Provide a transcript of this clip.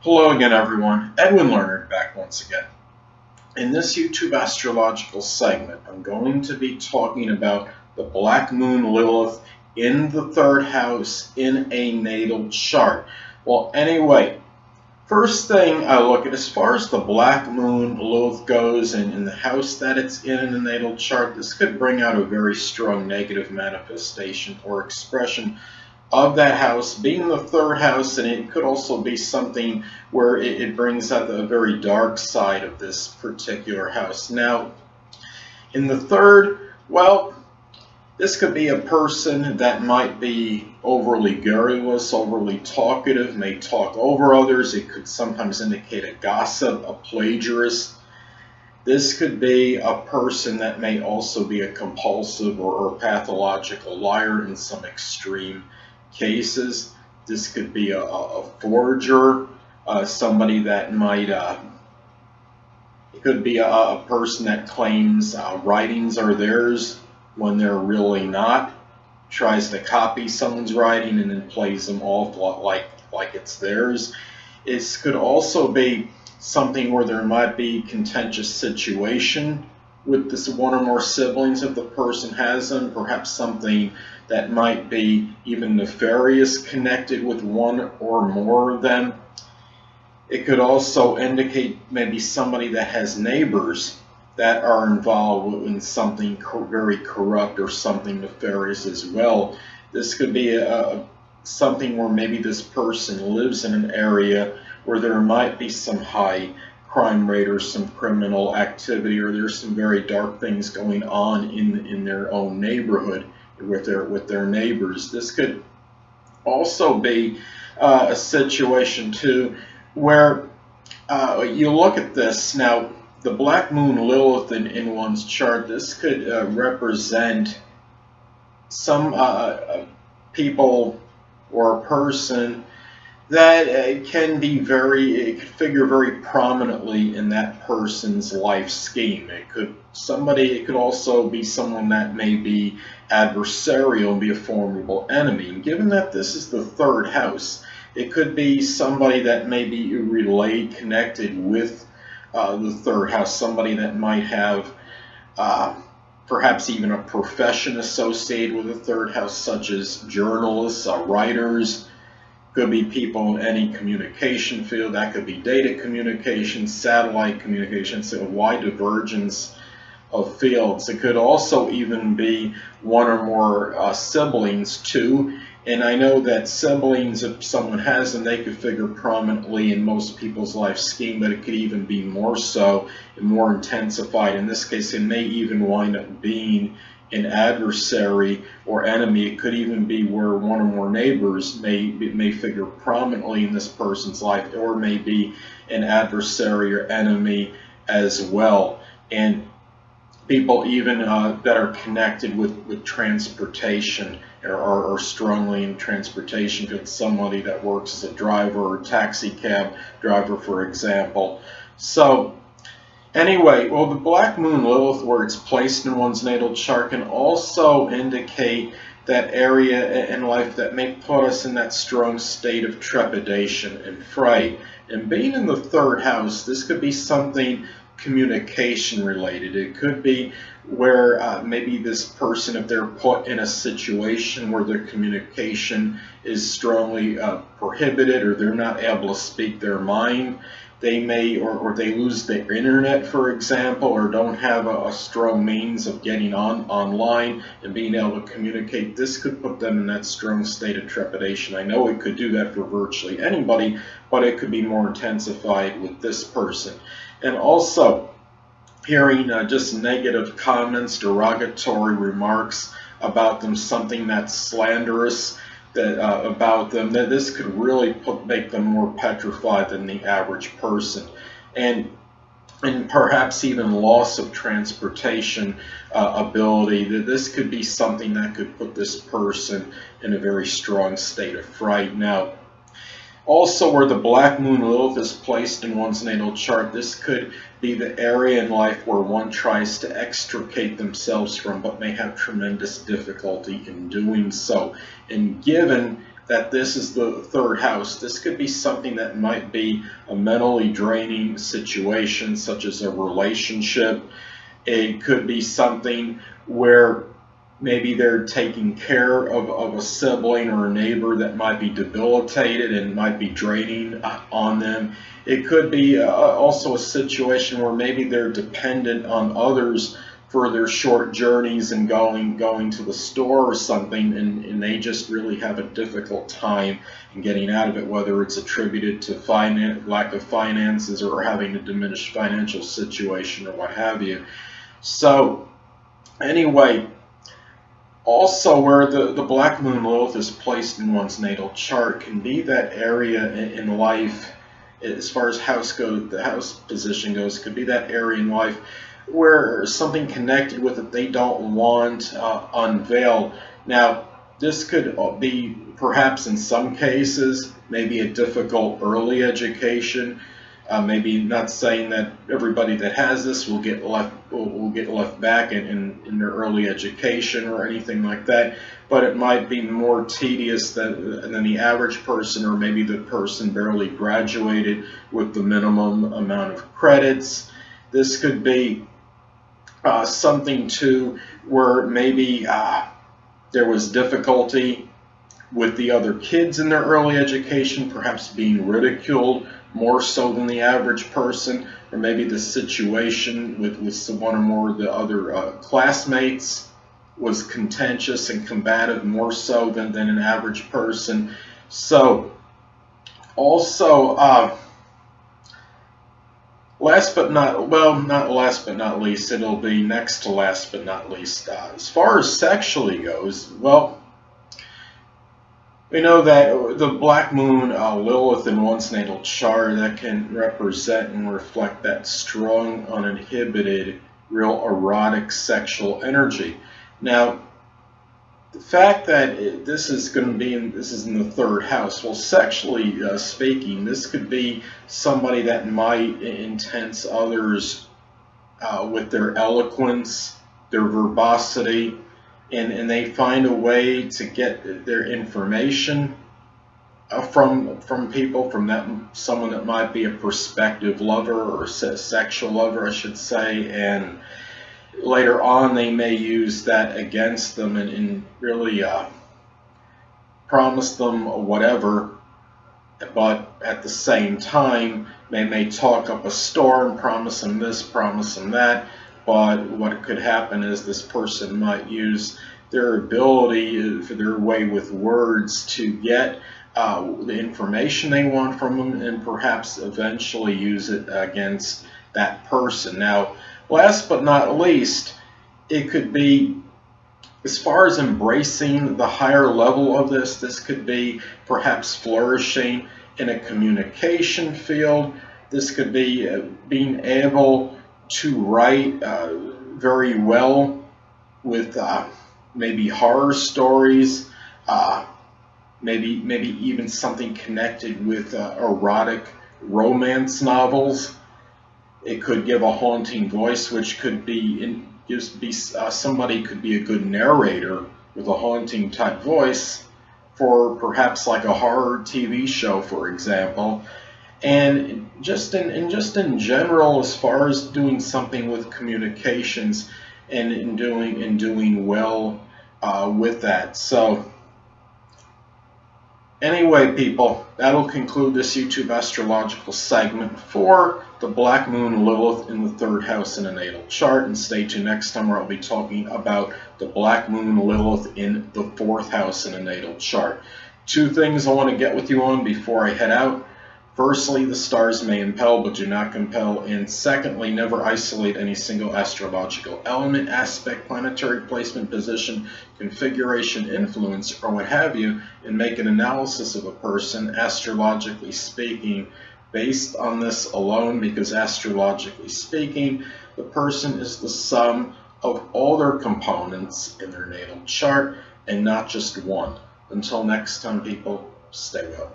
Hello again, everyone. Edwin Learnard back once again. In this YouTube astrological segment, I'm going to be talking about the Black Moon Lilith in the third house in a natal chart. Well, anyway, first thing I look at as far as the Black Moon Lilith goes and in the house that it's in the natal chart, this could bring out a very strong negative manifestation or expression of that house being the third house, and it could also be something where it brings out the very dark side of this particular house. Now, in the third, well, this could be a person that might be overly garrulous, overly talkative, may talk over others. It could sometimes indicate a gossip, a plagiarist. This could be a person that may also be a compulsive or pathological liar in some extreme cases. This could be a forger, somebody that might, it could be a person that claims writings are theirs when they're really not, tries to copy someone's writing and then plays them off like it's theirs. It could also be something where there might be contentious situation with this one or more siblings if the person has them, perhaps something that might be even nefarious connected with one or more of them. It could also indicate maybe somebody that has neighbors that are involved in something very corrupt or something nefarious as well. This could be something where maybe this person lives in an area where there might be some high crime rate or some criminal activity, or there's some very dark things going on in their own neighborhood with their neighbors. This could also be a situation too where you look at this now. The Black Moon Lilith in one's chart, this could represent some people or a person that can be it could figure very prominently in that person's life scheme. It could also be someone that may be adversarial and be a formidable enemy. And given that this is the third house, it could be somebody that may be connected with the third house, somebody that might have perhaps even a profession associated with the third house, such as journalists, writers. Could be people in any communication field. That could be data communication, satellite communication, so a wide divergence of fields. It could also even be one or more siblings too. And I know that siblings, if someone has them, they could figure prominently in most people's life scheme, but it could even be more so and more intensified. In this case, it may even wind up being an adversary or enemy. It could even be where one or more neighbors may figure prominently in this person's life, or may be an adversary or enemy as well. And people even that are connected with transportation or strongly in transportation. If it's somebody that works as a driver or taxi cab driver, for example. So anyway, well, the Black Moon Lilith, where it's placed in one's natal chart, can also indicate that area in life that may put us in that strong state of trepidation and fright. And being in the third house, this could be something communication related. It could be where maybe this person, if they're put in a situation where their communication is strongly prohibited, or they're not able to speak their mind, they may, or they lose their internet, for example, or don't have a strong means of getting online and being able to communicate. This could put them in that strong state of trepidation. I know it could do that for virtually anybody, but it could be more intensified with this person. And also, hearing just negative comments, derogatory remarks about them, something that's slanderous about them, that this could really make them more petrified than the average person. And perhaps even loss of transportation ability, that this could be something that could put this person in a very strong state of fright. Now, also, where the Black Moon Lilith is placed in one's natal chart, this could be the area in life where one tries to extricate themselves from, but may have tremendous difficulty in doing so. And given that this is the third house. This could be something that might be a mentally draining situation, such as a relationship. It could be something where maybe they're taking care of a sibling or a neighbor that might be debilitated and might be draining on them. It could be also a situation where maybe they're dependent on others for their short journeys and going to the store or something, and they just really have a difficult time in getting out of it, whether it's attributed to lack of finances or having a diminished financial situation or what have you. So anyway, also where the Black Moon Lilith is placed in one's natal chart can be that area in life, as far as the house position goes, could be that area in life where something connected with it they don't want unveiled. Now, this could be perhaps in some cases maybe a difficult early education. Maybe not saying that everybody that has this will get left back in their early education or anything like that, but it might be more tedious than the average person, or maybe the person barely graduated with the minimum amount of credits. This could be something too where maybe there was difficulty with the other kids in their early education, perhaps being ridiculed more so than the average person, or maybe the situation with one or more of the other classmates was contentious and combative more so than an average person. So also not last but not least, it'll be next to last but not least. As far as sexually goes, well, we know that the Black Moon Lilith in one's natal chart, that can represent and reflect that strong, uninhibited, real erotic sexual energy. Now, the fact that this is in the third house, well, sexually speaking, this could be somebody that might intense others with their eloquence, their verbosity, and they find a way to get their information from people, from someone that might be a prospective lover or sexual lover, I should say, and later on they may use that against them and really promise them whatever, but at the same time they may talk up a storm, promise them this, promise them that. But what could happen is this person might use their ability, for their way with words, to get the information they want from them and perhaps eventually use it against that person. Now, last but not least, it could be, as far as embracing the higher level of this could be perhaps flourishing in a communication field. This could be being able to write very well with maybe horror stories, maybe even something connected with erotic romance novels. It could give a haunting voice, which could be somebody could be a good narrator with a haunting type voice for perhaps like a horror TV show, for example. And just in general, as far as doing something with communications and doing well with that. So anyway, people, that'll conclude this YouTube astrological segment for the Black Moon Lilith in the third house in a natal chart. And stay tuned next time where I'll be talking about the Black Moon Lilith in the fourth house in a natal chart. Two things I want to get with you on before I head out. Firstly, the stars may impel but do not compel. And secondly, never isolate any single astrological element, aspect, planetary placement, position, configuration, influence, or what have you, and make an analysis of a person, astrologically speaking, based on this alone, because astrologically speaking, the person is the sum of all their components in their natal chart and not just one. Until next time, people, stay well.